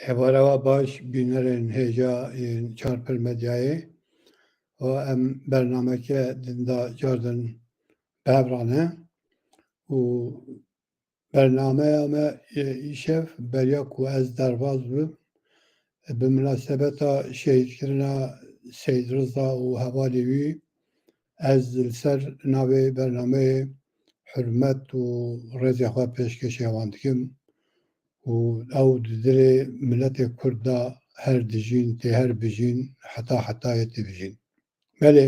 حوارا باش بینرین هجا چارپل مدیای و ام برنامه که دندا جاردن بهرانه و برنامه اما ایشف بریا کو از درواز بود به مناسبت شهید کردن سید رضا و حوالیوی از سر نوی برنامه حرمت و رضی خواه پیشکش یواندکم و او دره ملت کرده هر دجین تی هر بجین حتی بجین بله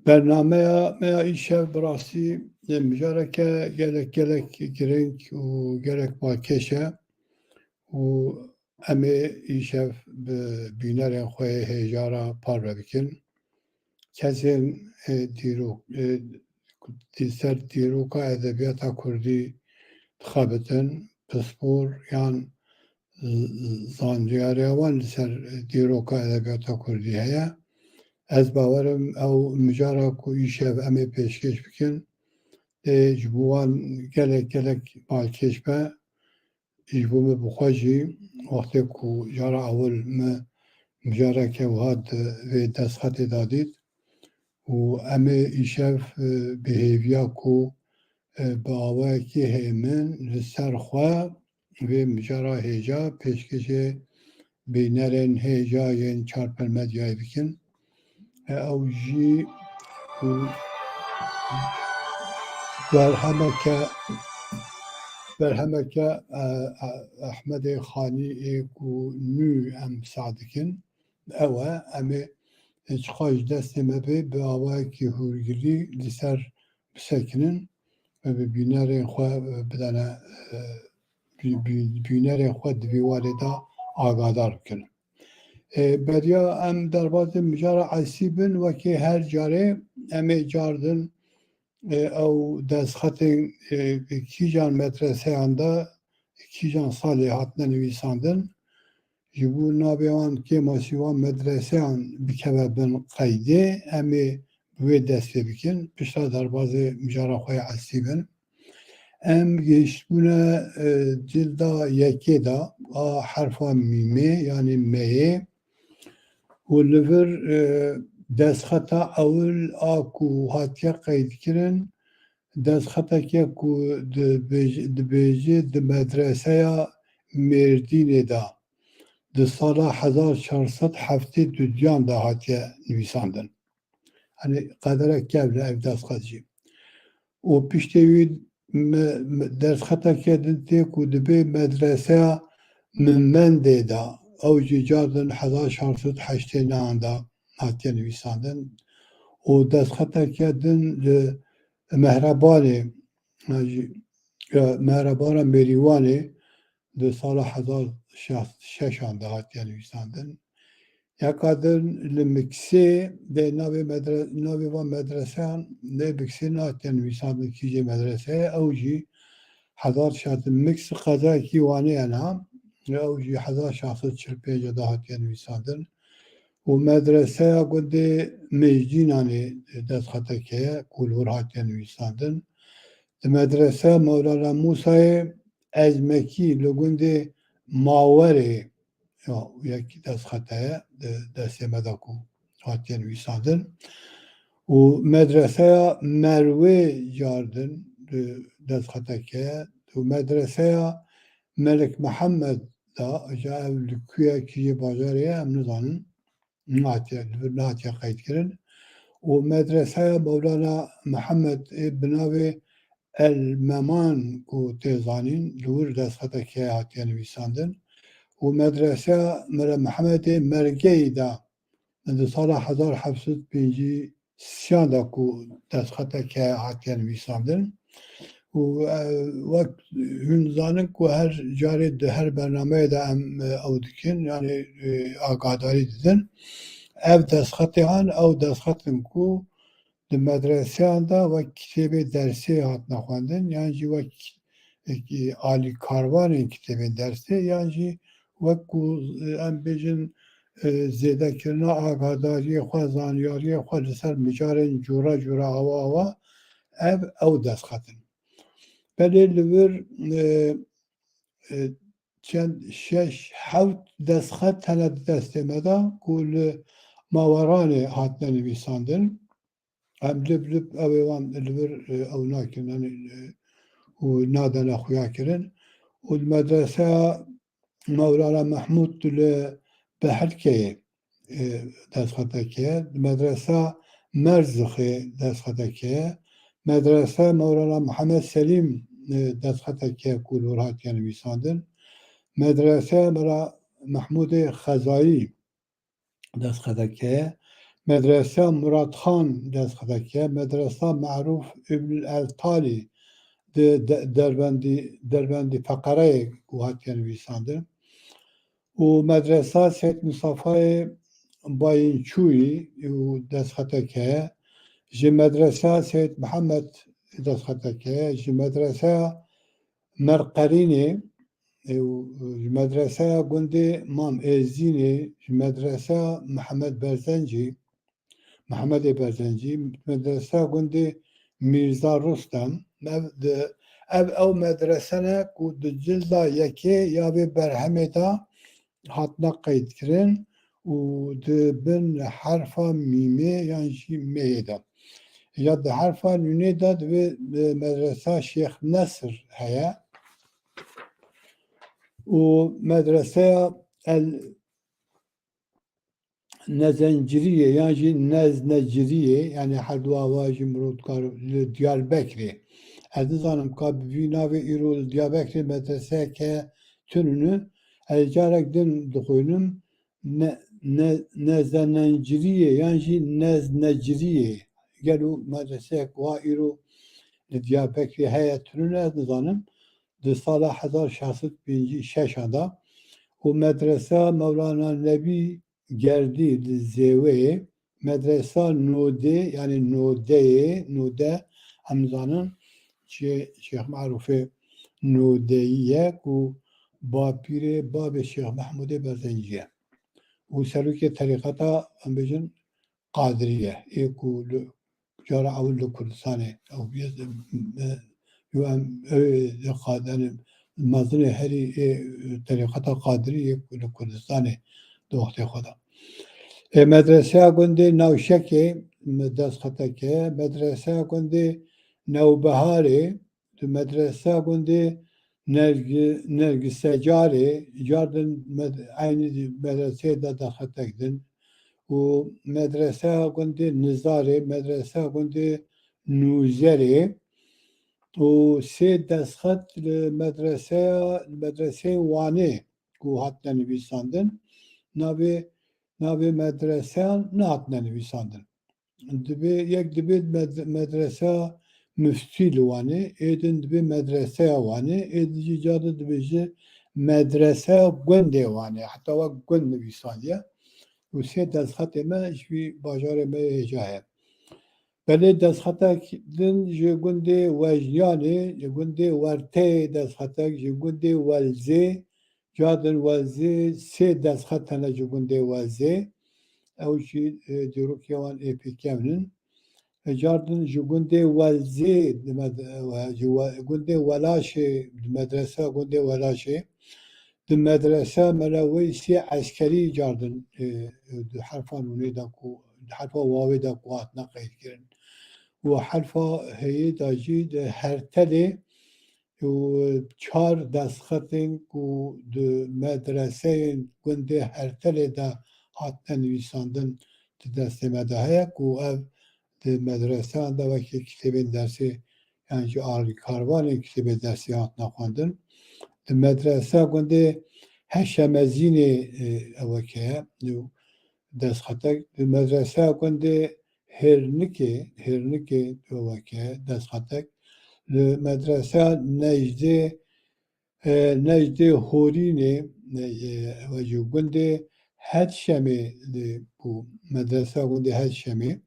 برنامه ما ایشه براسی مجاره که گلک گرنگ و گلک باکشه و امه ایشه بینر خواه هجارا پار بکن کسی دیسر دیروکا ادبیاتا کردی خابتن پسپور یان زانجیاریوان سر دیروکا ادبیاتا کردی هیا از باورم او مجارا کو ایشه و امی پیشکش بکن جبوان گلک بالکش به جبوم بخواجی وقتی کو جارا اول مجارا که وهاد و دستخط دادید و امی ایشه بهیویا کو با آوه که هیمن لسر خواه و مجارا هیجا پیشکش بینرین هیجا ین چارپل مدیای بکن او جی برهمه احمد خانی ایکو نو ام صادکن اوه امه چخواج دست مبه به آوه که هورگیری لسر بسکنن و به بینرین خواه بدنه بینرین خواه دویواره دا آگادار کنن بریا ام درواز مجارا عصیبن و که هر جاره ام جاردن او دستخط کیجان مدرسه انده کیجان سالی هاتنه نویساندن جبو نابیوان که ماسیوان مدرسه ان بکوه بن قیده ام بوی دسته بکن پشتا درواز مجارا خواه عصیبن ام گشتبونه جلدا یکی دا حرفا میمه یعنی میه و لور دستخطا اول آکو هاتیا قید کرن دستخطا که کو دبیجه د مدرسه مردین دا د سال 1472 دا هاتیا نویساندن hani قدره کبره ev دستخطی و پیشتوی دستخطا که دنتی کو دبی مدرسه من دا او جاردن 1489 دا هاتیا نویساندن و دستخطا کردن مهربان مریوانی ده سال 1600 دا هاتیا نویساندن یکادن لمکسی ده ناوی و مدرسه نه بکسی هاتیا نویساندن کیجی مدرسه او جی 1600 مکس قضا کیوانی انا او جی 1645 دا هاتیا نویساندن و مدرسه گنده مجدینانی دستخطا که کلور هاتیا نویساندن مدرسه مولانا موسی ازمکی لگنده ماوره یکی دستخطا دسته مدکو هاتیا نویساندن و مدرسه مروه جاردن دستخطا که و مدرسه ملک محمد دا جا لکویا کی بازاریه هم نزانن ناتیا قید کردن و مدرسه مولانا محمد بناوی الممان کو تیزانین لور دستخطا که هاتیا نویساندن و مدرسه محمد مرگی دا در سال 1753 دا کو دستخطا که هاتیا نویساندن و وقت هنزانن که هر جاری ده هر برنامه دا ام او دکن یعنی آگاداری دیدن ev destxatê an ew destxetin ku di medreseyan da wek kitêbê dersê hatine xwendin yan jî wek alîkarvanên kitêbên dersê yan jî wek ku em bêjin zêdekirina agadariyê xwe zanyariyê xwe li ser micarên cûra awa ew destxetin. Belê li wir چند شش حوت دستخط تنه دستمه دا کل ماورانه هاتنه نویساندن هم لب اویوان لبر او ناکرن و نادن اخویا کرن و المدرسه مولانا محمود بحركه دستخطكه مدرسة مرزخه دستخطكه مدرسة مولانا محمد سليم دستخطكه كولورات يعني بيساندن مدرسة مرا محمود خزائي دستخطكه مدرسة مراد خان دستخطكه مدرسة معروف ابن الألطالي دربندي فقره كوهات يعني بيساندن و مدرسه سید مصطفی باینچوی و دستخطکه جی مدرسه سید محمد دستخطکه جی مدرسه مرقرینی و جی مدرسه گنده مام ازینی جی مدرسه محمد برزنجی مدرسه گنده میرزا رستم او مدرسه نه که دو جلده یکی یا به برهمه دا hatna qeyd kirin û di bin herfa mîmê yan jî meyê de. Ya di herfa nûnê de divê medresa Şeyx Nesr heye û medreseya El Nezenciriye yan jî Nezneciriye yani her du ava jî mirotkar li Diyarbekirê. Ez nizanim ka bi vî navê îro li Diyarbekirê medreseyeke tunû ez carek din dixwînim Nezenciriye yan jî Nezneciriye gelo medreseyek wa îro li Diyarbekirê heye tunû ez nizanim di sala 1656 da û medresa Mevlana Nebî Gerdî li Zêweyê medresa Nodê yani Node em nizanin Şeyx Merûfê Nodeyî ye ku bapîrê babê Şeyx Mehmûdê Berzencî ye û serokê terîqeta em bêjin Qadirî ye ê ku li cara ew li Kurdistanê ew em mezinê herî ê terîqeta Qadirî ye ku li Kurdistanê di wextê xwe de. Medreseya gundê Newşekê destxeteke ye medreseya gundê Newbeharê di medreseya gundê Nergisecarê car din aynî medreseyê de destxetek din û medreseya gundê Nizarê medreseya gundê Nûzerê û sê destxet li medreseyê Wanê ku hatine nivîsandin navê medreseyan nehatine nivîsandin. Yek dibe medreseya Müftî li Wanê ê din dibe medreseya Wanê ê jî carî dibêje medreseya gundê Wanê heta wek gund nivîsandiye û sê destxetê me ji vî bajarê me hêja heye. Belê destxetek din ji gundê Wejyanê ji gundê Werteyê destxetek ji gundê Welzê car din Welzê sê destxet hene ji gundê Welzê ew jî dîrokê wan ê pêkevnin car din ji gundê Welzê ji gundê Welaşê di medreseya gundê Welaşê di medreseya Meleweysî Eskerî car din di herfa nûnê de ku herfa wawê de ku hatine qeydkirin û herfa heyê de jî di Hertelê û çar destxetên ku di medreseyên gundê Hertelê de hatine nivîsandin di destê me de heye ku ev di medreseyan de wekî kitêbên dersê yan jî karvanên kitêbê dersê hatine xwendin. Di medreseya gundê Heşemezînê ewek heye destxetek di medreseya gundê Hêrnikê ewek heye destxetek li medreseya Necdê Horînê ew jî gundê Hedşemê bû medreseya gundê Hedşemê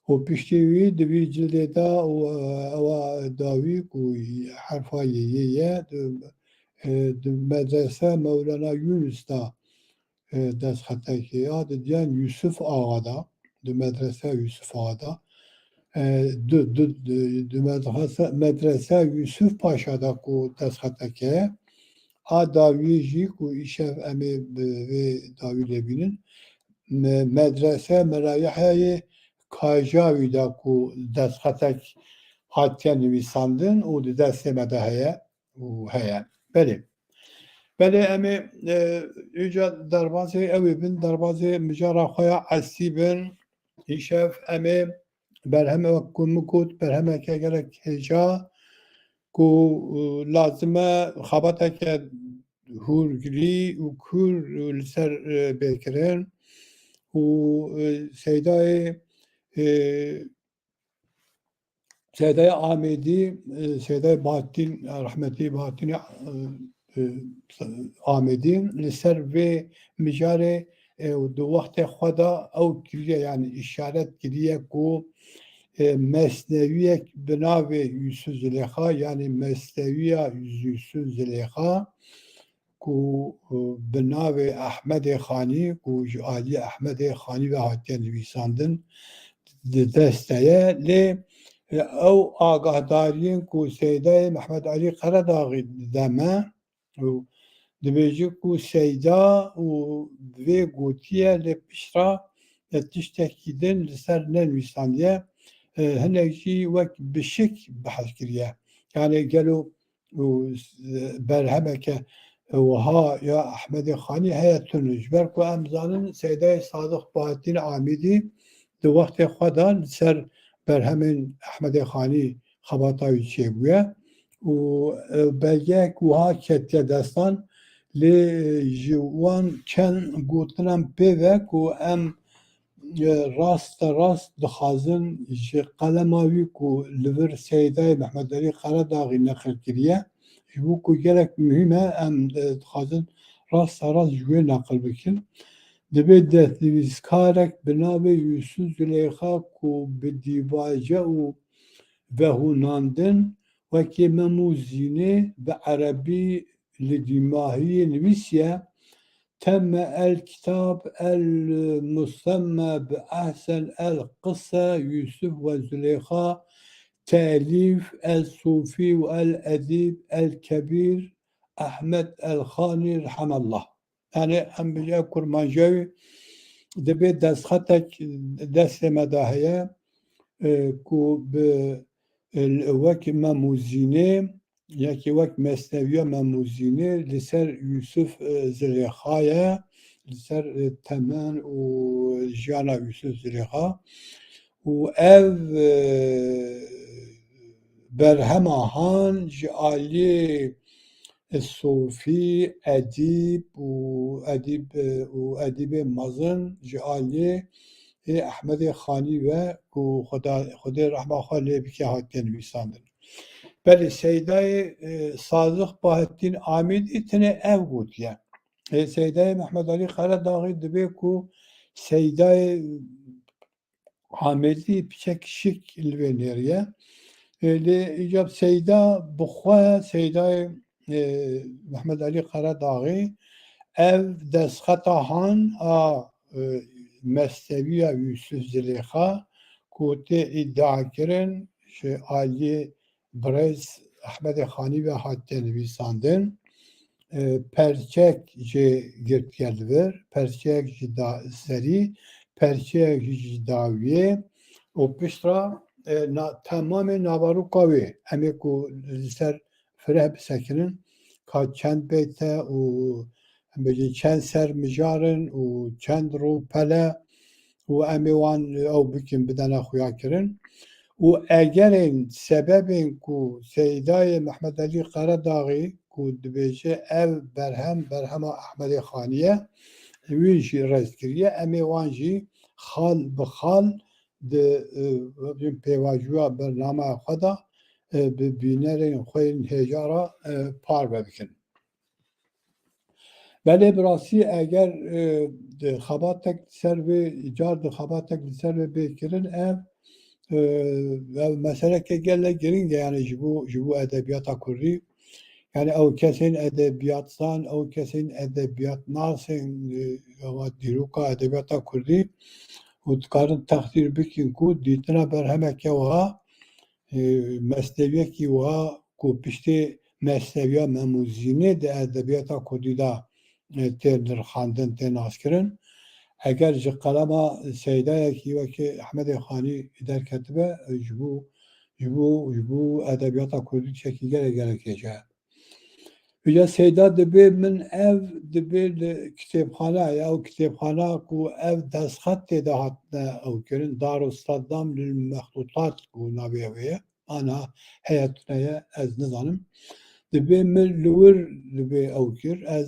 û piştî wî di vî cildê de ewa dawî ku herfa yêyê ye di medreseya Mevlana Yunus da destxetekê ya di diyan Yusuf Ağa da di medreseya Yusuf Ağa da di medreseya Yusuf Paşa da ku destxetek ye داوی جی کو ایشف امی به داوی لبینن مدرسه مرایحه کاجاوی دا کو دستخطک هاتیا نویساندن و دست مدهیه و هیا بله امی ایجا دربازه اوی بن دربازه مجارا خویا عسی بن ایشف امی برهمه وکو مکوت برهمه که گرک هجا کو لازمه خباته که هورگری و کور لسر بکرن و سیدای آمیدی سیدای باطین رحمتی باطین آمیدین لسر و مجاره دو وقت خدا او کلیه یعنی اشارت کلیه کو مصنوی بناو یوسف زلیخا یعنی مصنوی یوسف زلیخا کو بناو احمد خانی کو علی احمد خانی و هاتیه نویساندن دستایه لی او آگاهدارین کو سیده محمد علی قرداغی دمه و دبیجی کو سیده و وی گوتیه لی پشرا تشتکیدن لسر ننویساندیه هنگی وقت بشک بحث کریه یعنی گلو برهمه که وها یا احمد خانی هیتونج برکو امزانن سیده صادق باطین عامیدی دو وقت خدا سر برهمن احمد خانی خباتاوی چه بویه و بلگه وها کتیه دستان لی جوان چن گوتنم پیوه که ام راست دخازن جی قلماوی کو لور سیده محمد علی قرداغی نقل کریه جبو کو گلک مهمه ام دخازن راست جوی نقل بکن دبی دستویزکارک بنابه یوسف زلیخا کو بدیواجه و وهوناندن وکی مموزینه به عربی لدیماهی نویسیه تم الكتاب المسمى بأحسن القصة يوسف وزليخا تأليف الصوفي والأديب الكبير أحمد الخاني رحمه الله يعني أم بجا كرمانجاوي دبي دست خطك دست مداهية كو بالوك مموزينه یکی وقت مصنوی مموزینه لسر یوسف زلیخایه لسر تمن و جانا یوسف زلیخا و او برهمهان جعالی صوفی ادیب مزن جعالی احمد خانی و خدا رحمه خاله بکی هاتین نویساندن بله سیده صادق باطین عامید اتنه او گوتیه سیده محمد علی قرداغی دبی کو سیده عامیدی پیچک شک الوینیریه لی ایجاب سیده بخواه سیده محمد علی قرداغی او دستخطا هان مستوی یوسف زلیخا کوته ادعا کرن که عالی برز احمد خانی و هاتیه نویساندن پرچک جه گرد کردور پرچک جه سری پرچک جه داویه و پشترا تمام نوارو قوی امی کو سر فره بسکنن که چند بیته و چند سر مجارن و چند رو پله و امی وان او بکن بدن خویا کرن و اگر این سبب این کو سیدای محمد علی قرداغی کو دبیجه او برهم احمد خانیه ویجی رزد کریه امی وانجی خال بخال ده پیواجوه برنامه خدا ببینرین خوین هجارا پار ببکن بله براسی اگر خباتک سر و ایجاد خباتک سر و بکرن و مسئله که گله گرینگه یعنی جبو ادبیاتا کردی یعنی او کسین ادبیاتسان او کسین ادبیات ناسین و دیروکا ادبیاتا کردی و دکارن تقدیر بکن کو دیتنا بر همه که وها مصنویه که وها کو پشتی mesneviya memuzine de edebiyata Kurdî da tên xandin tên naskirin. Eger ji qalama seydayekî wekî Ehmedê Xanî derketibe ji bo edebiyata Kurdî çekî gelek hêja. Hûya seyda dibe min ev dibe li kitêbxanaya ew kitêbxana ku ev destxet tê de hatine ew kirin Darüstadam lil Mextutat ku navê ew ye ana heye tuneye ez nizanim. Dibe min li wir dibe ew kir ez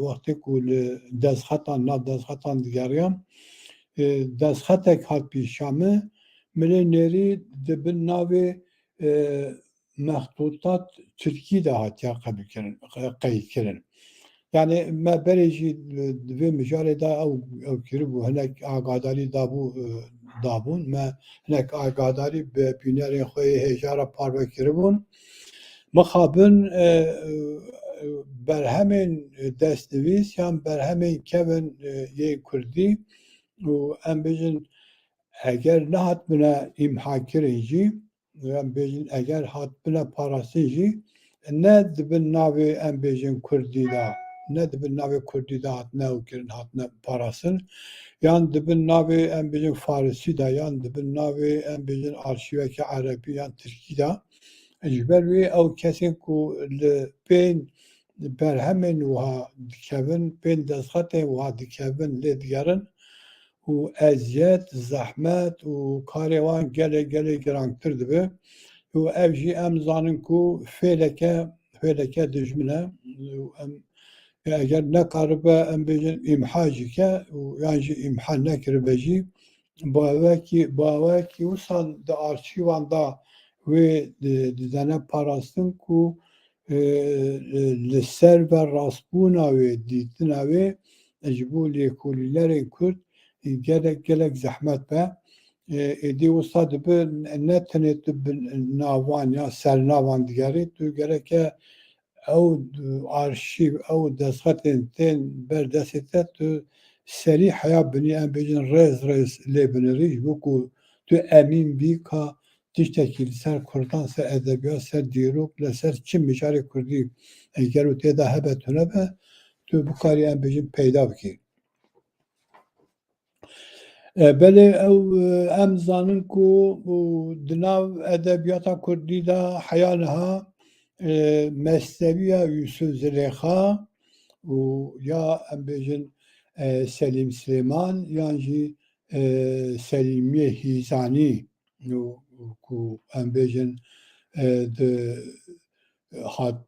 wextê ku li destxetan nav destxetan digeriyam destxetek hat pîşa me milê nêrî dibin navê Mextutat Tirkî de hatiye qeydkirin. Yani me berê jî vê mijarê de ew kiribû hinek agadarî dabûn me hinek agadarî bi bînerên xwe yê hêjara parve kiribûn. Mixabin berhemên destnivîs yan berhemên kevin yê Kurdî û em bêjin eger nehatbine îmhakirin jî em bêjin eger hatbine parastin jî ne dibin navê em bêjin Kurdî da ne dibin navê Kurdî da hatine ew kirin hatine parastin yan dibin navê em bêjin Farsî da yan dibin navê em bêjin arşîveke Erebî yan Tirkî da ji ber wê ew kesên ku li pên berhemên wiha dikevin pên destxetên wiha dikevin lê digerin û eziyet, zehmet û karê wan gelek girantir dibe û ev jî em zanin ku fêleke dijmin e em eger nekaribe em bêjin îmha jî ke û yan jî îmha nekiribe jî bawekî wisan di arşîvan da wê didane parastin ku li ser ve rastbûna wê dîtina wê ji bo lêkolînerên Kurd gelek zehmet be êdî wisa dibe ne tenê tu bi navan ya sernavan digerî tu gereke ew arşîv ew destxetên tên ber destê te tu serî heya binî em bêjin rêz lê binirî ji bo ku tu emîn bî ka tiştekî li ser Kurdan ser edebiyat ser dîrok li ser çi mijarê Kurdî gelo tê de hebe tune be tu bikarî em bêjin peyda bikî. Belê ew em zanin ku di nav edebiyata Kurdî de heya niha mesneviya Yusuf Zilêxa û ya em bêjin Selîm Silêman yan jî Selîmiyê Hîzanî ku em bêjin di hat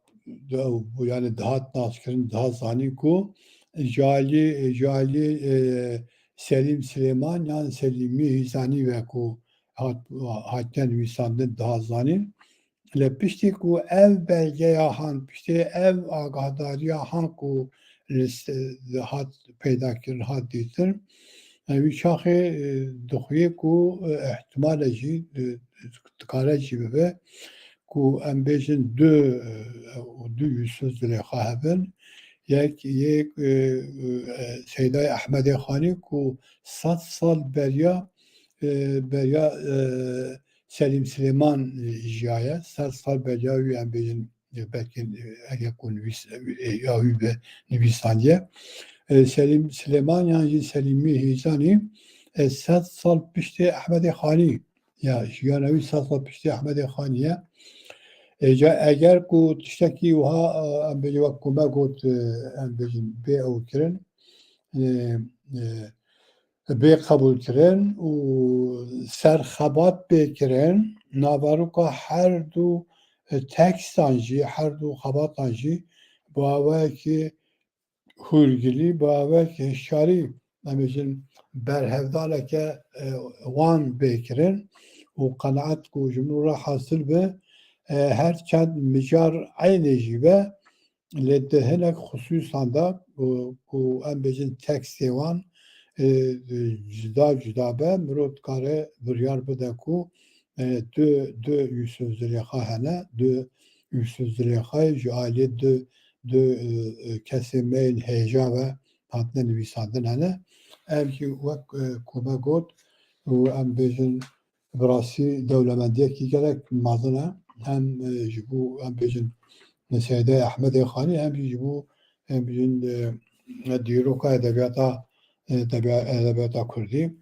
yani dihat naskirin dihat zanîn ku jalî Selîm Silêman yan Selîmiyê Hîzanî ve ku hatine nivîsandin dihat zanîn li piştî ku ev belgeya han piştî ev agahdariya han ku hat peydakirin hat dîtin wî şaxê dixuye ku ihtimale jî dikare jî bibe ku em bêjin du Yusuf Zilêxa hebin yek Seydayê Ehmedê Xanî ku 100 sal beriya Selîm Silêman jiyaye 100 sal beriya wî em bêjin belkî eger ku ya wî bi nivîsandiye Selîm Silêman yan jî Selîmiyê Hîzanî 100 sal piştî Ehmedê Xanî ya jiyana wî 100 sal piştî Ehmedê Xanî ye eger ku tiştekî wiha em bêjin wek ku me got em bêjin bê ew kirin bê qebûl kirin û serxebat bê kirin naveroka her du tekstan jî her du xebatan jî bi awayekî hûrgilî bi awayekî hişyarî em bêjin berhevdaneke wan bê kirin û qenaet ku ji min re hasil be her çend mijar eynê jî be lê di hinek xusûsan de ku em bêjin tekstê wan cuda be mirov dikare biryar bide ku du Yusuf Zilêxa hene du Yusuf Zilêxayê ji aliyê du kesên me yên hêja ve hatine nivîsandin hene ev jî wek ku me got û em bêjin bi rastî dewlemendiyekî gelek mezin e hem ji bo em bêjin Seyde Ahmed Khani hem bu hem bizim diyaloga edebiyata Kürdi.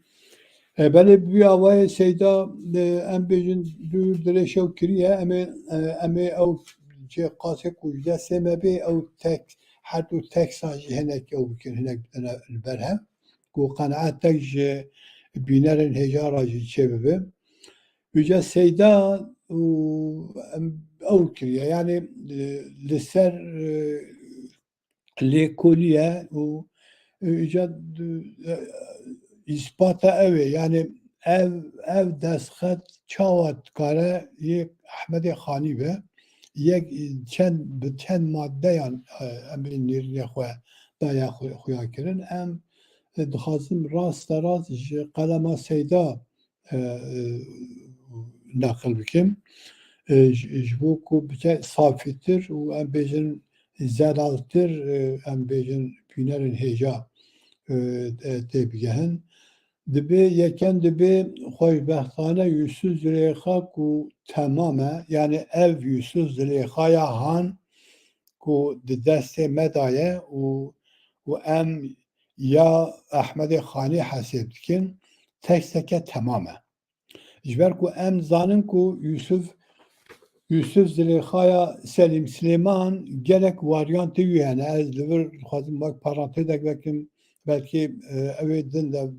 Böyle bir havaya Seyda em bizim dure şevkiriye eme ev ce qase kujda semebi ev tek hatta tek saji henek ev bikin henek berhem ku qanaat tek binerin hejara çebebi. Yüce Seyda ev kiriye yani liser lekoliye u yüce ispata ev yani ev destxet çavat kare yek Ahmed Khani be yek çend madde yan emin nirne xwe daya xuya kirin em dixwazim rast ji qelema Seyda nakil bikim ji bo ku bike safîtir û em bêjin zelaltir em bêjin pînerên hêja tê bigehin dibe yeken dibe xweşbextane Yusuf Züleyxa ku temam e yani ev Yusuf Züleyxaya han ku di destê me daye û em ya Ahmed Khani hesêb dikin teksteke temam e. Ji ber ku em zanin ku Yusuf Züleyxaya Selim Süleyman gelek varyantı wî hene ez li vir dixwazim bak parantezek vekim belkî evê din de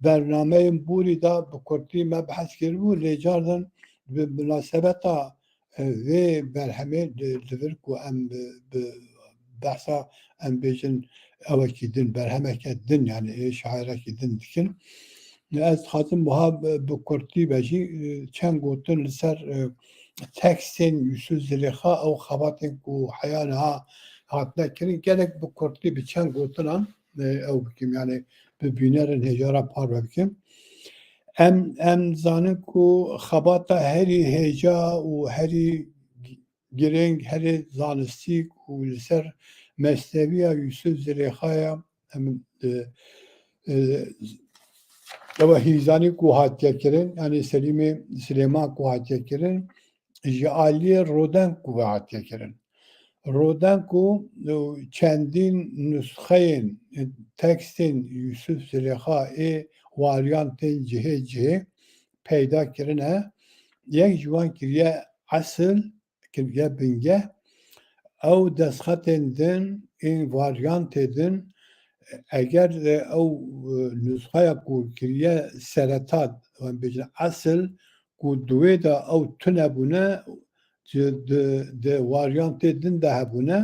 bernameyên borî da bi Kurdî me behs kiribû lê cardan bi münasebeta vê berhemê li vir ku em bi behsa em bêjin evekî din berhemeke din yani şairekî din dikin. Ez dixwazim wiha bi Kurdî bejî çend gotin li ser tekstên Yusuf Züleyxa ew xebatên ku heya niha hatine kirin gelek bi Kurdî bi çend gotinan ew bikim yani bi bînerên hêjara par vebikim. Em zanin ku xebata herî hêja û herî girêng herî zanistî ku li ser mesneviya Yusuf Züleyxaya em ew hîzanî ku hatiye kirin yani Süleyman ku hatiye kirin ji aliyê Roden ku hatiye kirin. Roden ku çendîn nusxeyên tekstên Yusuf Züleyxayê waryantên cihê peyda kirine yek ji wan kiriye Esil kiriye Bingeh ew destxetên din ên waryantê din eger ew nusxeya ku kiriye seretat em bêjin Esil ku duwê de ew tune bûne di waryantê din de hebûne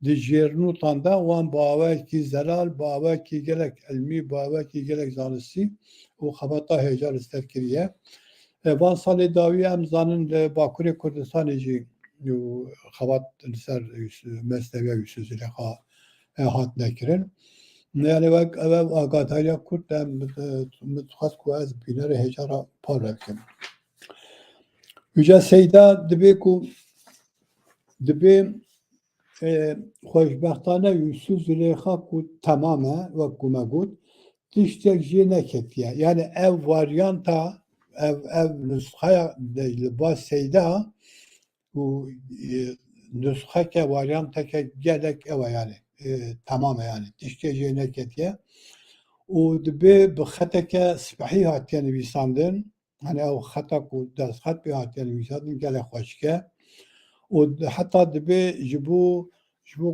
di jêrnûtan de wan bawekî zelal bawekî gelek ilmî bawekî gelek zanistî û xebata hêja li ser kiriye. Van salê dawî em zanin li Bakurê Kurdistanê jî xebat li ser mesneviya Yusuf Züleyxa hatine kirin. Yani wek ev agadariya Kurd em dixwast ku ez bînerê hêjara par vebikim. Yüce Seyda dibe ku dibe xweşbextane Yusuf Züleyxa ku temam e wek ku me got tiştek jê neketiye. Yani ev varyanta ev nusxeya li ba Seyda û nusxeke varyanteke gelek ew e yani temam e yani tiştek jê neketiye. û dibe bi xeteke spehî hatiye nivîsandin hani ew xeta ku destxet pê hatiye nivîsandin gelek xweşik e. û heta dibe ji bo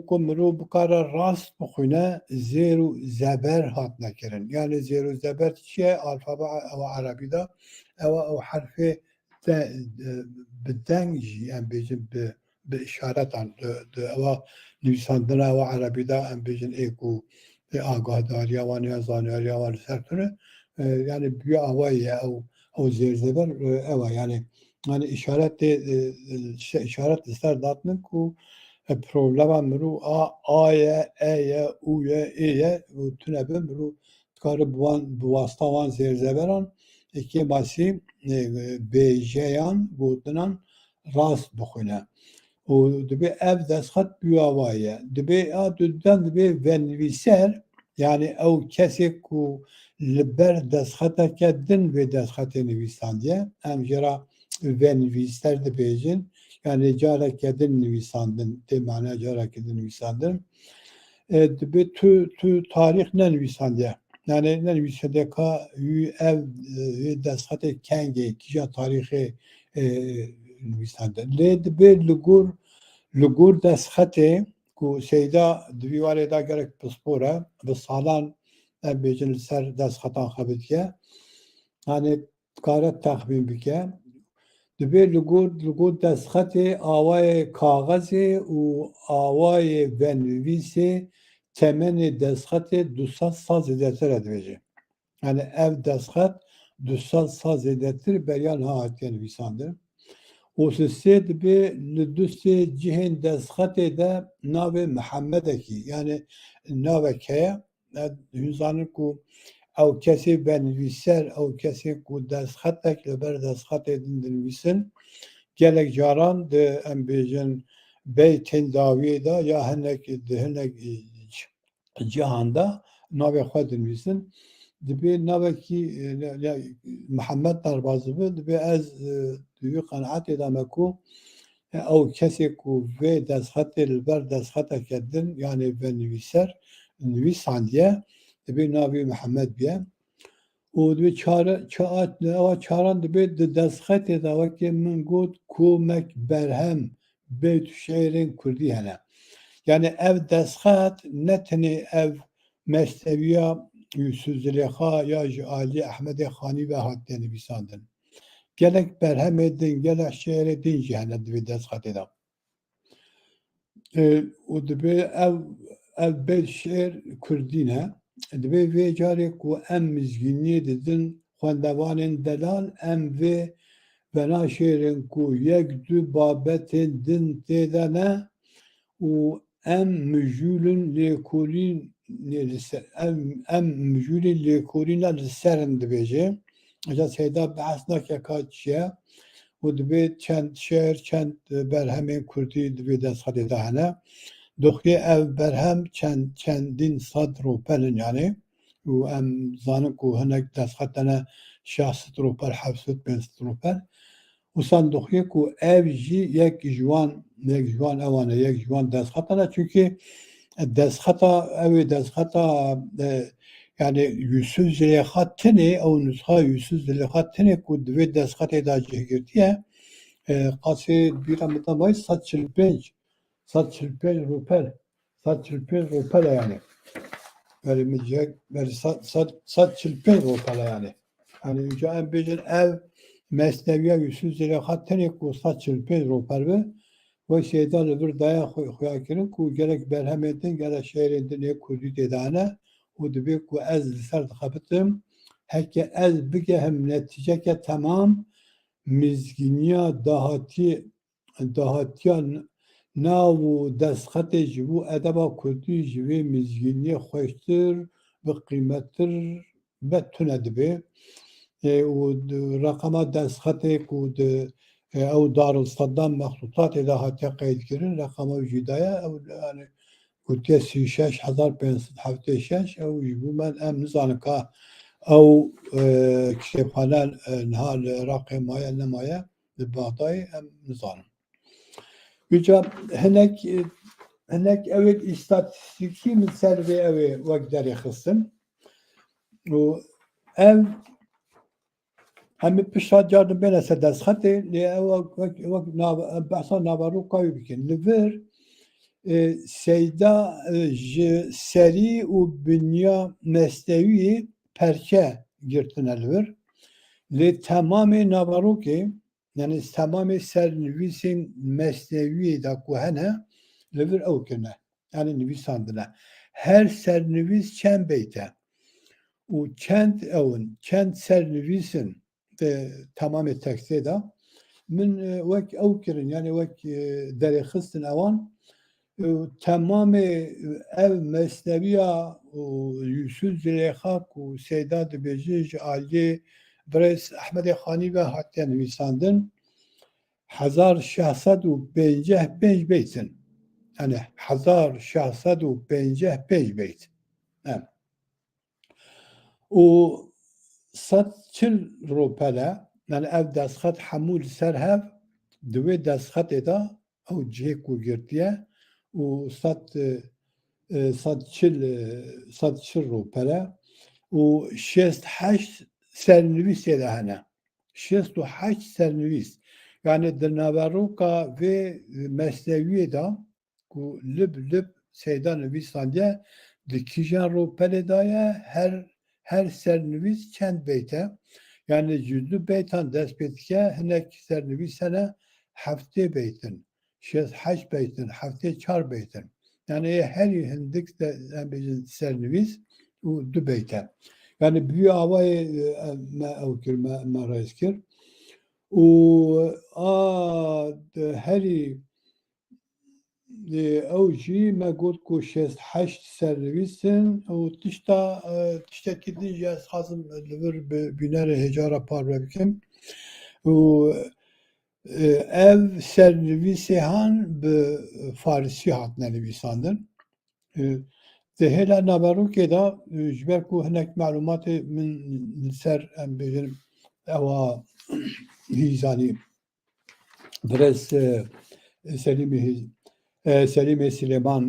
ku mirov bikare rast bixwîne zêr û zeber hatine kirin. Yani zêr û zeber çi ye? Alfabeya ew Erebî de ew herfê bi deng jî em bêjin bi işaretan di ew nivîsandina ew Erebî de em bêjin ê ku agahdariya wan ya zanîariya wan li ser tune yani bi awayî ye ew zêr zeber ew e yani işaret li ser datinin ku problema mirov a ye, e ye, û ye, ê ye û tune bin mirov dikare bi wasta wan zêrzeberan êkê masî bêjeyan gotinan rast bixwîne. û dibe ev destxet bî awayî ye. Dibe dibe venivîser yani ew kesê ku li ber destxeteke din vê destxetê nivîsandiye em jî ra venivîser dibêjin yani carek din nivîsandin tê mane carekê din nivîsandin dibe tu tarîx nenivîsandiye yani nenivîsandiye ka wî ev destxetê kengê kîja tarîxê nivîsandin lê dibe li gor destxetê ku Seyda di vî warê da gerek pispor e bi salan em bêjin li ser destxetan xwe bidike yani dikare texmîn bike dibe li gor destxetê awayê kaxezê û awayê venivîsê temenê destxetê 200 sal zêdetir e dibêje. Yani ev destxet 200 sal zêdetir beriya niha hatiye nivîsandin. û sê dibe li du sê cihên destxetê de navê Mihemmedekî yani navek heye hûn zanin ku ew kesê venivîser ew kesê ku destxetek li ber destxetê din dinivîsin gelek caran di em bêjin beytên dawiyê da ya hinek di hinek cihan da navê xwe dinivîsin dibe navekî Mihemed Darbazî bi dibe ez di wî qenaetê de me ku ew kesê ku vê destxetê li ber destxeteke din yani venivîser nivîsandiye dibe navê Mihemed biye û dibe ewa çaran dibe di destxetê de wekî min got komek berhem beyt û şeirên Kurdî hene. Yani ev destxet ne tenê ev mesneviya Yusuf Zilêxa ya ji alî Ehmedê Xanî ve hatiye nivîsandin. Gelek berhemê din gelek şeirê din jî hene di vê destxetê de. û dibe ev beyt şêr Kurdî ne dibe vê carê ku em mizgîniyê didin xwendevanên delal em vê vena şêrên ku yek du babetên din tê de ne û em mijûlin lêkolîna li serin dibêje eja Seyda behs nake ka çi ye û dibe çend şêr çend berhemên Kurdî di vê destxetê de hene doxuyê ev berhem çendîn sed ropelin yani û em zanin ku hinek destxet tene 60 ropel 70 ropel wisa doxuyê ku ev jî yek ji wan ewan e yek ji wan destxetan e çünkü destxeta ew destxeta yani Yusuf Zilêxa tinê ew nusxa Yusuf Zilêxa tinê ku di vê destxetê de cihgirtiye qasê bîra min de maye 145 ropel 145 ropel e yani berê min cihek berê 145 ropel e yani yani înca em bêjin ev mesneviya Yusuf Zilêxa tenê ku 145 ropel be ve Seyda li bir daya xuya kirin ku gelek berhemê din gelek şeirên din yê Kurdî tê de hene û dibe ku ez li ser dixebitim heke ez bigehim netîceke temam mizgîniya dahatiya nav û destxetê ji bo edeba Kurdî ji vê mizgîniyê xweştir bi qîmettir ve tune dibe û reqema destxetê ku di ew Darülseddam mexlutatê de hatiye qeydkirin reqema jî daye ew yani gotiye 36,576 ew ji bo me em nizanin ka ew kitêbxane niha li Iraqê maye nemaye li Bexdayê em nizanin. Înca hinek evê îstatîstikî min ser vê evê wek derê xistin û ev em ê pişta car dibêne ser destxetê lê ew wek behsa naveroka wî bikin. Li vir Seyda ji serî û binya mesnewiyê perçe girtine li vir lê temamê naverokê yani temamê sernivîsên mesnewiyê de ku hene li vir ew kirine yani nivîsandine. Her sernivîs çend beyt e û çend ewin çend sernivîsin temamê tekstê de min wek ew kirin yani wek derê xistin ewan temamê ev mesneviya Yusuf Zilêxa ku Seyda dibêje ji aliyê Birêz Ehmedê Xanî ve hatiye nivîsandin 1655 beytin yani 1655 beyt û 140 ropele yani ev destxet hemû li ser hev دوی دستخط دا او جه کو گرتیه و صد چل روپره و 68 سرنویس ده هنه 68 سرنویس yani درناوروکا و mesneviye da ku lib seydan nüvisandiye dikijan roupele daya her sernüvis çend beyte yani cüzdü beytan despetike hinek sernüvisene hafte beytin şez haç beytin hafte çar beytin yani her hindik de sernüvis u dü beyte yani büyü avay me evkir me reizkir و هری او جی ما قلت كو شست حشت سرویسن و تشتا کدی جاز خازم لور بینار هجارة پار بکم و ev servisi han به فارسی هات نویساندن دهلا نبرو da جبر کو هناك معلومات من سر ام بجن او هیزانی برس سلیم سلیمان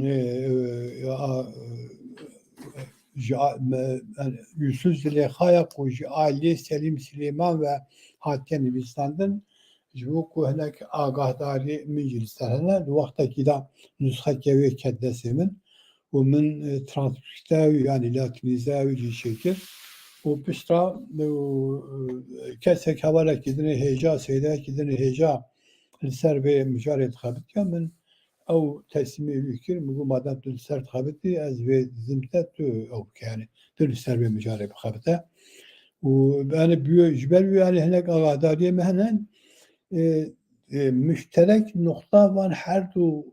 Yusuf Züleyxa'ya ku ji ailê Selîm Silêman ve hatiye nivîsandin ji bo ku hinek agahdarî min jî li ser hene di wextekî da nûsxeke wê ket destê min û min transkripte wî yanî latînîze wî jî çêkir û pişta kesek hevalekî dinê hêja seydayekî dinê hêja li ser vê mijarê dixebitiya min ew teslîmê wî kir min got madem tu li ser dixebitî ez vê dizim te tu ew bike yani tu li ser vê mijarê bixebite û yani ji ber wî yani hinek agadariyê me hene müşterek nokta van her du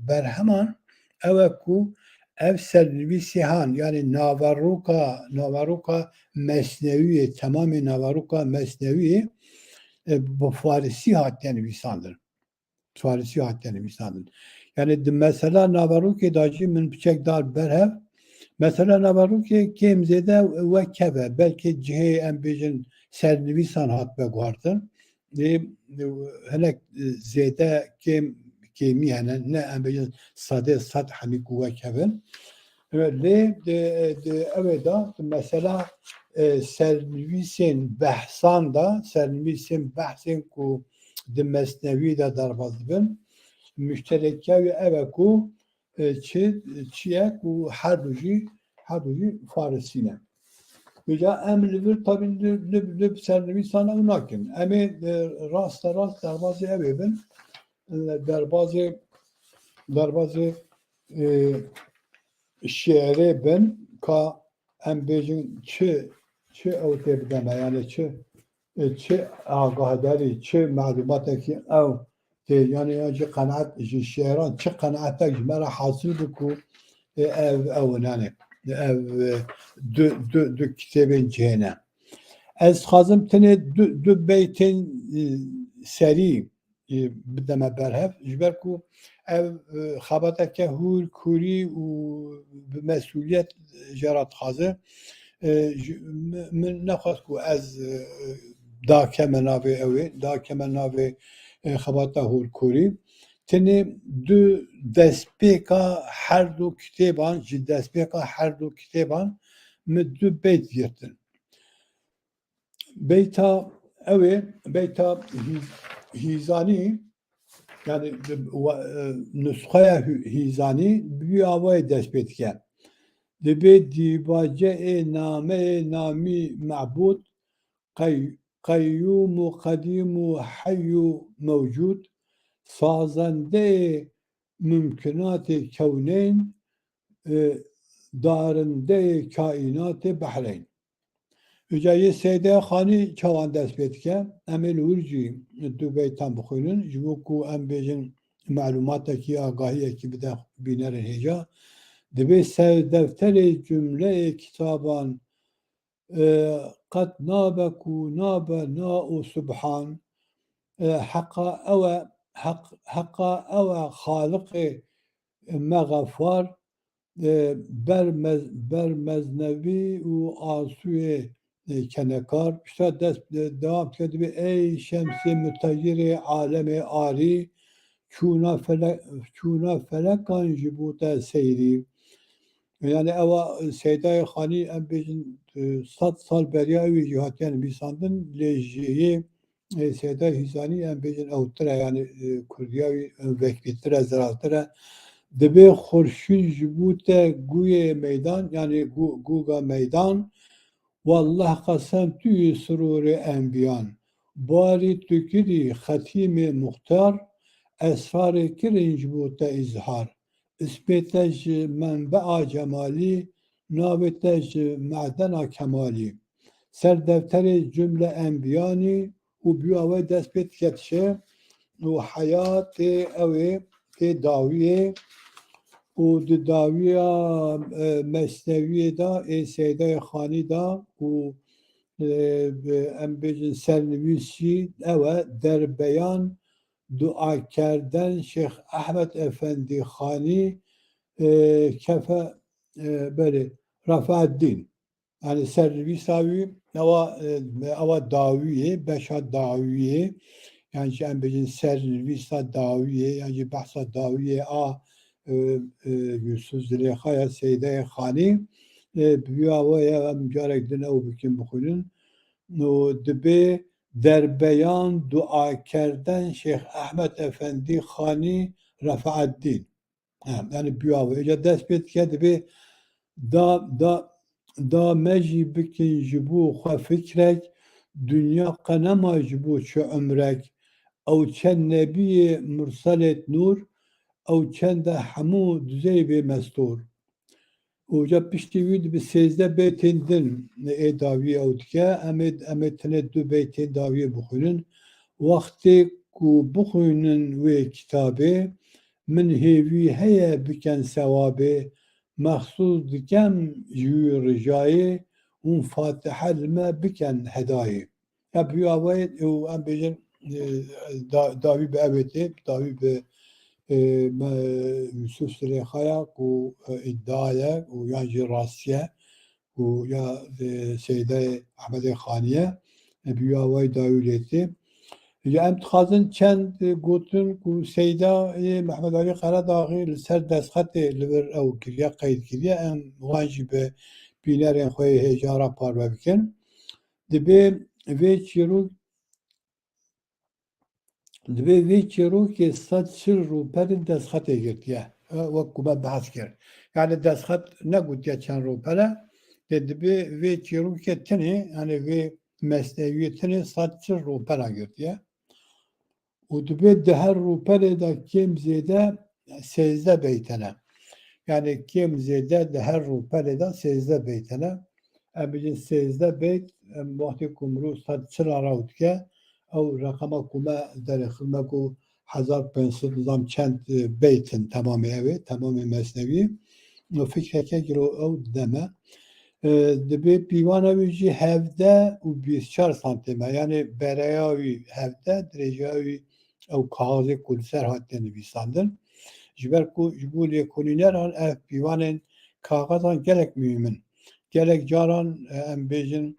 berheman ew e ku ev sernivîsê han yani navaroka mesneviyê temamê navaroka mesneviyê bi Farsî hatiye nivîsandin Farsî hatiye nivîsandin yani mesela navarokê da jî min biçek dar berhev mesela navarokê kêm zêde wek keve belkî cihê em bêjin sernivîsan hat veguhardin hinek zêde kêmî hene ne em bêjin sed hemî ku wek kevin lê ew ê da mesela sernivîsên behsan da sernivîsên behsên ku di mesnevî de derbas dibin müşterekya wê ev e ku çi ye ku her du jî Farsî ne Vêca em li vir tabî li sernivîsan ew nakin em ê rast derbasê ew ê bin derbasê şiirê bin ka em bêjin çi ew tê bide me yani çi agadarî çi malumatekî ew tê yani ya ji qenaet ji şêran çi qenaetek ji me re hasil bû ku ew yani ev du kitêbên cihê ne ez xwazim tenê du beytên serî bide me berhev ji ber ku ev xebateke hûr kûrî û bi mesuliyet jê re dixwaze min nexwast ku ez dakeme navê ew ê dakeme navê xebata hûrkûrî tenê du destpêka her du kitêban ji destpêka her du kitêban min du beyt girtin beyta ew ê beyta hîzanî yani nusxeya hîzanî bi avayê dest pê dike dibe dîbaceyê nameyê namî mebûd قیوم و قدیم و حی و موجود سازنده ممکنات کونین دارنده کائنات بحرین Ücayê Seyde Xanî çawan dest pê dike em ê li wir jî du beytan bixwînin ji bo ku em bêjin malumatekî agahiyekî bide bînerên hêja dibe ser defterê cümleyê kitaban قد نابه ku nabe na û subhan heqa ew e xaliqê me gefar ber meznevî û asûyê kenekar. İşte devam ediyor. Ey şemsi müteyyiri alemi ari çuna felekan jibuta seyri. Yani eva Seyda Xani em bejin 100 sal beriya wî jî hatiye nivîsandin lê jiyê Seyda Hîzanî em bêjin ewtir e yani Kurdiya wî vekilîtir e ziratir e dibe xurşîd ji bo te gûyê meydan yani guga meydan wallah qesem tu yê surûrê enbiyan barî tu kirî xetîmê muxtar esrarê kirin ji bo te îzhar اسمê te ji menbea cemalî navê te ji medena kemalî ser defterê cümle enbiyanî û bûya we dest pê dike tişe û heyatê ew ê tê dawiyê û di dawiya mesneviyê da ê Seydayê Xanî da û em bêjin sernivîsî ew e derbeyan dua kerden Şeyh Ahmed Efendi Xanî kefe böyle Rafaeddin yani servis wî eva dawiyê beşa dawiyê yani ji em bêjin servîsa dawiyê yani ji behsa dawiyê a Yusuf Zilêxaya Seydayê Xanî bûya we ya em carek din ew bikin bixwînin û dibe derbeyan dua kerden Şeyh Ahmed Efendi Xanî Rafaeddin yani bûya we ca dest pê dike dibe da me jî bikin ji bo xwe fikrek dünya qenema ji bo çi umrek ew çend nebiyê murselê nûr ew çend e hemû duzeyê bê mestûr û ca piştî wî dibe 13 beytên din ê dawiyê ew dike em ê tenê 2 beytên dawiyê bixwînin wextê ku bixwînin wê kitabê min hêvî heye bikin sewabê mexsûs dikem ji wî rijayê hûn fatihe li me bikin hedayê ya bûya we û em bêjin dawî bi ew tê dawî bi Yusuf Zilêxaya ku iddia ye û yan jî rastiye û ya Seydayê Ahmedê Xanî ye bûya we dawî lê tê em dixwazin çend gotin ku Seydayê Mehmed Alî Qeredaxî li ser destxetê li vir ew kiriye qeyd kiriye em wan jî bi bînerên xwe yê hêjara parve bikin dibe vê çîrokê 140 rûperên destxetê girtiye wek ku me behs kir yani destxet negotiye çend rûper e dibe vê çîrokê tinê yani vê mesneviyê tinê 140 rûperan girtiye û dibe di her rûperê de kêm zêde 13 beytene yani kêm zêde di her rûperê de 13 beytene em bêjin 13 beyt em wextê ku mirov 140 ra dike ew reqema ku me derêxil ku 1500 nizam çend beytin temamê ew ê temamê mesnevî fikreke giro ew deme dibe pîvana wî jî 17 û 24 santîme yani bereya wî 17 dirêjeya wî ew kaxezê ku li ser hatiye nivîsandin ji ber ku ji bo lêkolîneran ev pîvanên kaxezan gelek mühim in gelek caran em bêjin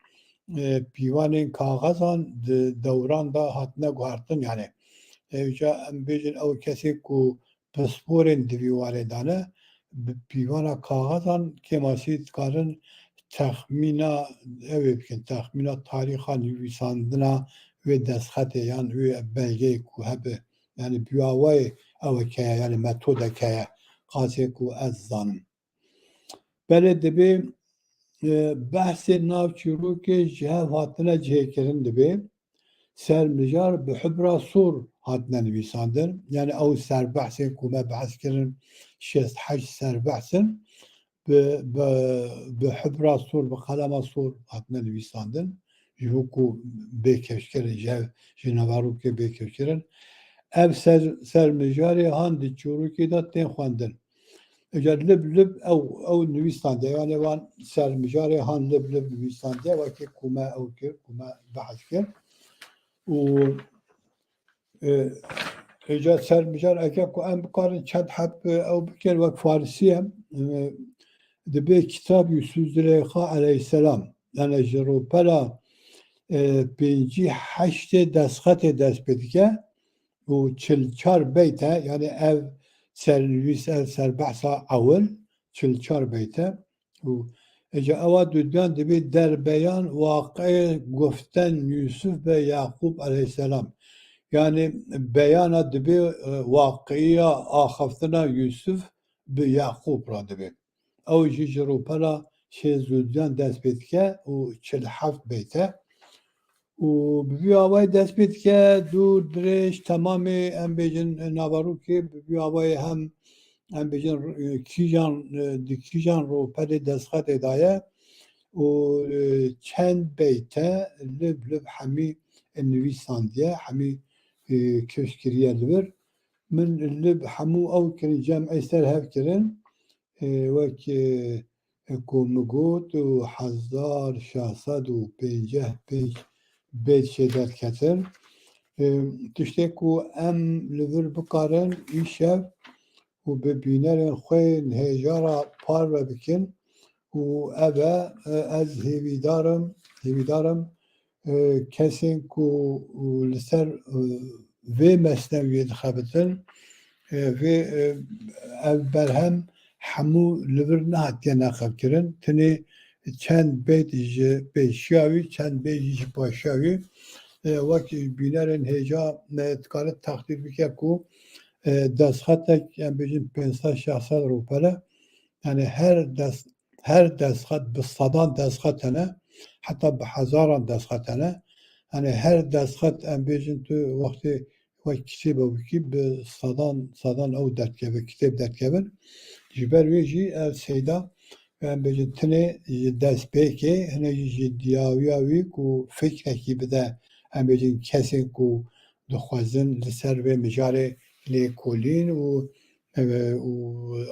pîvanên kaxezan di dewran da hatine guhartin yani ca em bêjin ew kesê ku pisporên divî warê dane bi pîvana kaxezan kêmasî dikarin texmîna ew ê bikin texmîna tarîxa nivîsandina wê destxetê yan wê belgeyê ku hebe yani bûya we ew heye yani metodek heye qasê ku ez zanim belê dibe behsê nav çîrokê ji hev hatine cihêkirin dibe sermijar bi hibra sor hatine nivîsandin yani ew serbehsên ku me behs kirin 68 serbehsin bi hibra sor bi qalema sor hatine nivîsandin ji bo ku bêkevşkirin ji hev ji nevarokê bêkevşkirin ev sermijarê han di çîrokê de tên xwendin eger lib ew nivîstande yani wan sermijarê han lib nivîstande wekî ku me ew kir ku me behs kir û eger sermijar eke ku em bikarin çend heb ew bikin wek Farsî ye dibe kitap Yusuf Zilêxa aleyhisselam yani Jiropela pêncî heştê destxetê dest pê dike û çil-çar beyt e, yani ev sernivîs, ev serbehsa ewil çil-çar beyt e û ece ewa duyan dibê derbeyan waqeyê guften Yûsuf ve Yaqûb aleyhisselam. Yani beyana dibê waqiya axaftina Yûsuf bi Yaqûb ra dibê. Ew jî ji ropera şêzûdiyan dest pê dike û çil heft beyt e. û bi vî awayî dest pê dike dûr dirêj temamê em bêjin nabarûkê bi vî awayî hem em bêjin di kîjan roperê destxetê daye û çend beyt e lib hemî nivîsandiye, hemî kêşkiriye li wir. Min lib hemû ew kirin cemê ser hev kirin wek ku min got û 1655 beyt şê derketin. Tiştê ku em li vir bikarin îşev û bi bînerên xwe hêjara parve bikin û ev e ez hêvîdarim kesên ku li ser vê mesneviyê dixebitin vê ev berhem hemû li vir nehatiye neqebkirin. Tenê çend beyt ji pêşiya wî, çend beyt jî ji paşiya wî wek bînerên hêja dikarin texdîr bike ku destxetek em bêjin 500-600 rûpere, yani her destxet bi sedan destxet hene, heta bi hezaran destxet hene. Yani her destxet em bêjin tu wextê wek kitêbe bikî bi sedan ew derkeve, kitêb derkevin. Ji ber wê jî ev sêda em bêjin tinê ji destpêkê, hine jî ji diyawiya wî ku fikrekî bide em bêjin kesên ku dixwazin li ser vê mijarê lêkolîn û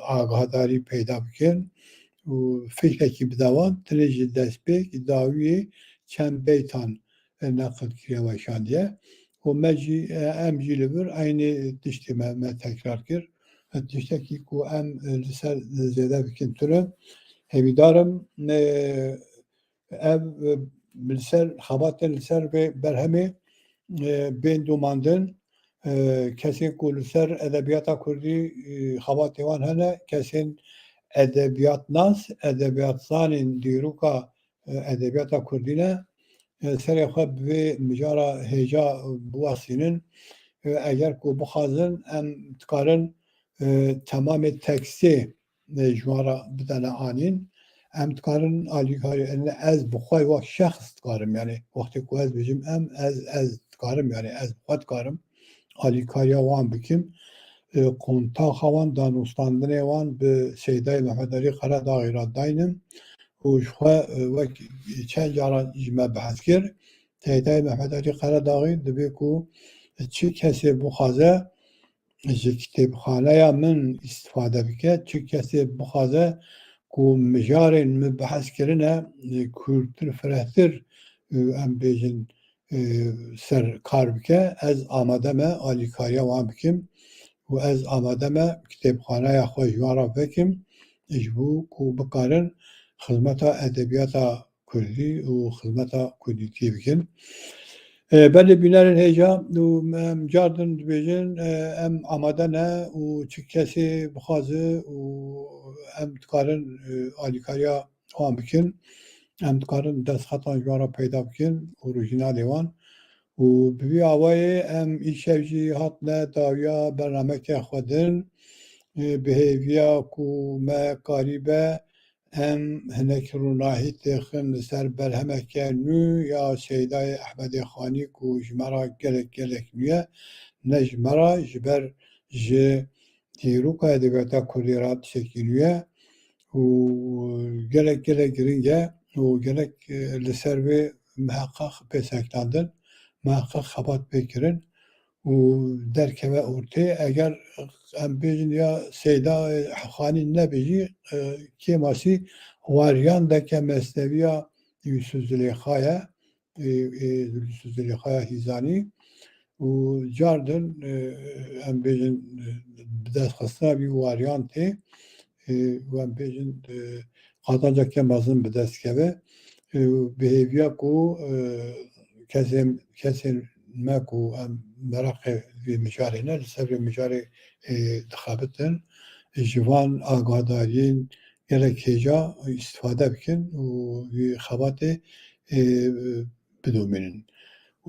agadarî peyda bikin û fikrekî bide wan, tinê ji destpêk dawiyê çend beytan neqil kiriye weşandiye û me jî em jî li vir aynê tiştê me tekrar kir. Tiştekî ku em li ser zêde bikin tune hêvîdarim ev li ser xebatên li ser vê berhemê bên domandin kesên ku li ser edebiyata Kurdî xebatê wan hene, kesên edebiyatnaz, edebiyatzanên dîroka edebiyata Kurdî ne serê xwe bi vê mijara hêja biwasînin. Eger ku bixwazin em dikarin temamê tekstê ji wan re bidene anîn. Em dikarin alîkarî ez bi xwe wek şexs dikarim, yani wextê ku ez bêjim em ez dikarim, yani ez bi xwe dikarim alîkariya wan bikim. Kontaxa wan, danûstandinê wan bi Seydayê Mehmed Alî Qaradağî re dayînim û ji xwe wek çend caran ji me behes kir. Seydayê Mehmed Alî Qaradağî dibe ku çi kesê bixwaze ji kitêbxaneya min îstîfade bike, çi kesê bixwaze ku mijarên min behes kirine kûrtir, firehtir em bêjin ser kar bike, ez amade me alîkariya wan bikim û ez amade me kitêbxaneya xwe ji wan re vekim ji bo ku bikarin xizmeta edebiyata Kurdî û xizmeta kurdîtiyê bikin. Belê bînerên hêja û em car din dibêjin em amade ne û çi kesê bixwaze û em dikarin alîkariya wan bikin, em dikarin destxetan ji wan re peyda bikin, orîjinalê wan û bi vî awayê em îşev jî hatine dawiya bernameke xwe din bi hêviya ku me karîbe em hinek rûnahî têxin li ser berhemeke nû ya Seydayê Ehmedê Xanî ku ji me re gelek nû ye, ne ji me re ji ber ji dîroka edebiyata Kurdî re tiştekî nû ye û gelek giring e û gelek li ser vê miheqeq pêseklandin, miheqeq xebat pê kirin û derkeve ortê. Eger em bêjin ya Seydayê Xanî nebêjî kêmasî waryandeke mesneviya Yûsuf Zülêxa ye, Yûsuf Zülêxaya Hîzanî û car din em bêjin bi destxistina vî waryantê û em bêjin qazanceke mezin bi dest keve بهێڤیا ku kesên me ku em mereqê vê mijarê ne li ser vê mijarê dixebitin ji van agadariyên gelek hêja îstîfade bikin û vê xebatê bidomînin.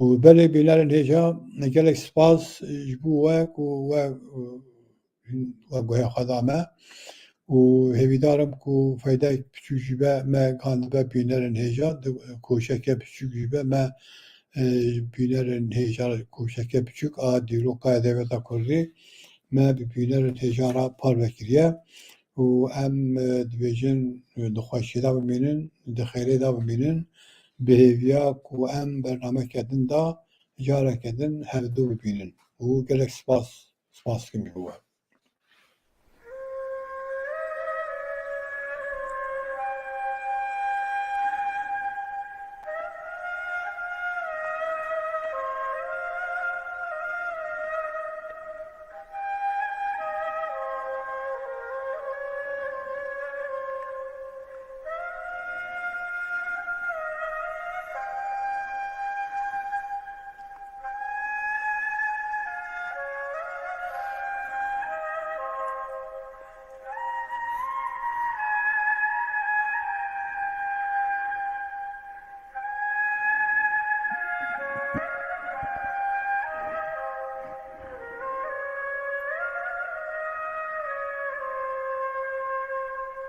û belê bînerên hêja gelek spas ji bo we ku we guhê xwe da me û hêvîdar im ku feydayek biçûk ji be me gandibe bînerên hêja koşeke biçûk ji be me bînerên hêja koşeke biçûk a dîrokaya Devleta Kurdî me bi bînerên hêja re parvekiriye û em dibêjin dixweşî da bimînin, di xêrê da bimînin bihêviya ku em bernameke din da careke din hevdû bibînin û gelek spas dikim ji bo we.